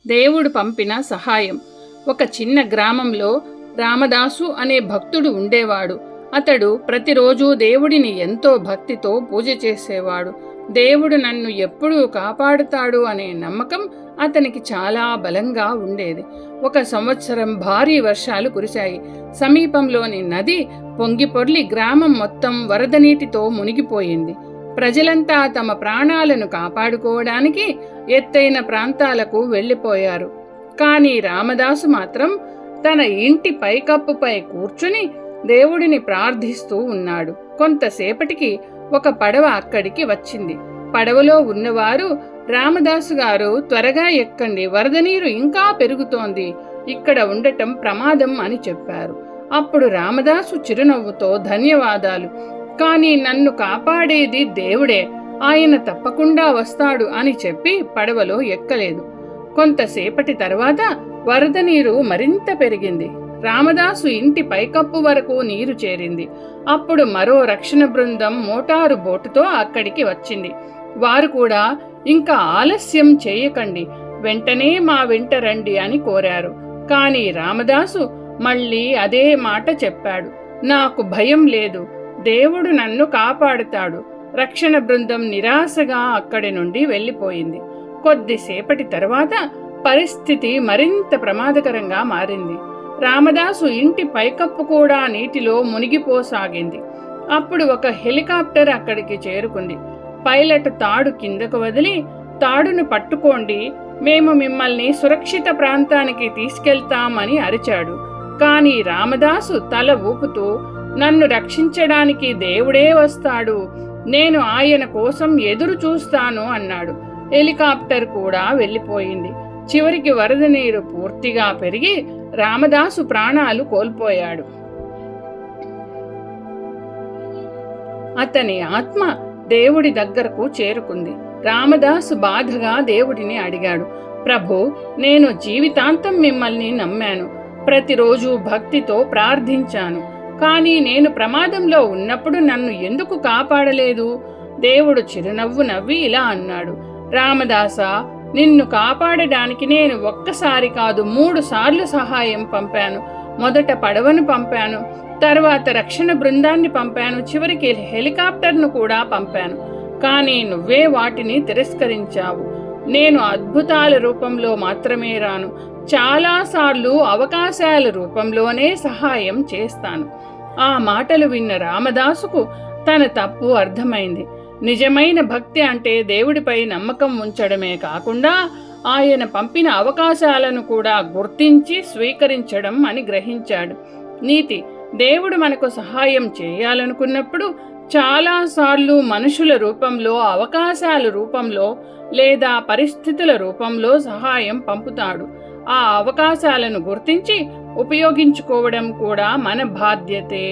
దేవుడు పంపిన సహాయం. ఒక చిన్న గ్రామంలో రామదాసు అనే భక్తుడు ఉండేవాడు. అతడు ప్రతిరోజు దేవుడిని ఎంతో భక్తితో పూజ చేసేవాడు. దేవుడు నన్ను ఎప్పుడూ కాపాడుతాడు అనే నమ్మకం అతనికి చాలా బలంగా ఉండేది. ఒక సంవత్సరం భారీ వర్షాలు కురిశాయి. సమీపంలోని నది పొంగిపొర్లి గ్రామం మొత్తం వరద నీటితో మునిగిపోయింది. ప్రజలంతా తమ ప్రాణాలను కాపాడుకోవడానికి ఎత్తైన ప్రాంతాలకు వెళ్ళిపోయారు. కానీ రామదాసు మాత్రం తన ఇంటి పైకప్పుపై కూర్చుని దేవుడిని ప్రార్థిస్తూ ఉన్నాడు. కొంతసేపటికి ఒక పడవ అక్కడికి వచ్చింది. పడవలో ఉన్నవారు, రామదాసు గారు త్వరగా ఎక్కండి, వరద నీరు ఇంకా పెరుగుతోంది, ఇక్కడ ఉండటం ప్రమాదం అని చెప్పారు. అప్పుడు రామదాసు చిరునవ్వుతో, ధన్యవాదాలు, కానీ నన్ను కాపాడేది దేవుడే, ఆయన తప్పకుండా వస్తాడు అని చెప్పి పడవలో ఎక్కలేదు. కొంతసేపటి తర్వాత వరద నీరు మరింత పెరిగింది. రామదాసు ఇంటి పైకప్పు వరకు నీరు చేరింది. అప్పుడు మరో రక్షణ బృందం మోటారు బోటుతో అక్కడికి వచ్చింది. వారు కూడా ఇంకా ఆలస్యం చేయకండి, వెంటనే మా వెంట రండి అని కోరారు. కానీ రామదాసు మళ్ళీ అదే మాట చెప్పాడు, నాకు భయం లేదు, దేవుడు నన్ను కాపాడుతాడు. రక్షణ బృందం నిరాశగా అక్కడి నుండి వెళ్ళిపోయింది. కొద్దిసేపటి తర్వాత పరిస్థితి మరింత ప్రమాదకరంగా మారింది. రామదాసు ఇంటి పైకప్పు కూడా నీటిలో మునిగిపోసాగింది. అప్పుడు ఒక హెలికాప్టర్ అక్కడికి చేరుకుంది. పైలట్ తాడు కిందకు వదిలి, తాడును పట్టుకోండి, మేము మిమ్మల్ని సురక్షిత ప్రాంతానికి తీసుకెళ్తామని అరిచాడు. కానీ రామదాసు తల ఊపుతూ, నన్ను రక్షించడానికి దేవుడే వస్తాడు, నేను ఆయన కోసం ఎదురు చూస్తాను అన్నాడు. హెలికాప్టర్ కూడా వెళ్ళిపోయింది. చివరికి వరద నీరు పూర్తిగా పెరిగి రామదాసు ప్రాణాలు కోల్పోయాడు. అతని ఆత్మ దేవుడి దగ్గరకు చేరుకుంది. రామదాసు బాధగా దేవుడిని అడిగాడు, ప్రభు, నేను జీవితాంతం మిమ్మల్ని నమ్మాను, ప్రతిరోజు భక్తితో ప్రార్థించాను, కానీ నేను ప్రమాదంలో ఉన్నప్పుడు నన్ను ఎందుకు కాపాడలేదు? దేవుడు చిరునవ్వు నవ్వి ఇలా అన్నాడు, రామదాసా, నిన్ను కాపాడడానికి నేను ఒక్కసారి కాదు 3 సార్లు సహాయం పంపాను. మొదట పడవను పంపాను, తర్వాత రక్షణ బృందాన్ని పంపాను, చివరికి హెలికాప్టర్ను కూడా పంపాను. కానీ నువ్వే వాటిని తిరస్కరించావు. నేను అద్భుతాల రూపంలో మాత్రమే రాను, చాలాసార్లు అవకాశాల రూపంలోనే సహాయం చేస్తాను. ఆ మాటలు విన్న రామదాసుకు తన తప్పు అర్థమైంది. నిజమైన భక్తి అంటే దేవుడిపై నమ్మకం ఉంచడమే కాకుండా ఆయన పంపిన అవకాశాలను కూడా గుర్తించి స్వీకరించడం అని గ్రహించాడు. నీతి: దేవుడు మనకు సహాయం చేయాలనుకున్నప్పుడు చాలాసార్లు మనుషుల రూపంలో, అవకాశాల రూపంలో లేదా పరిస్థితుల రూపంలో సహాయం పంపుతాడు. ఆ అవకాశాలను గుర్తించి ఉపయోగించుకోవడం కూడా మన బాధ్యతే.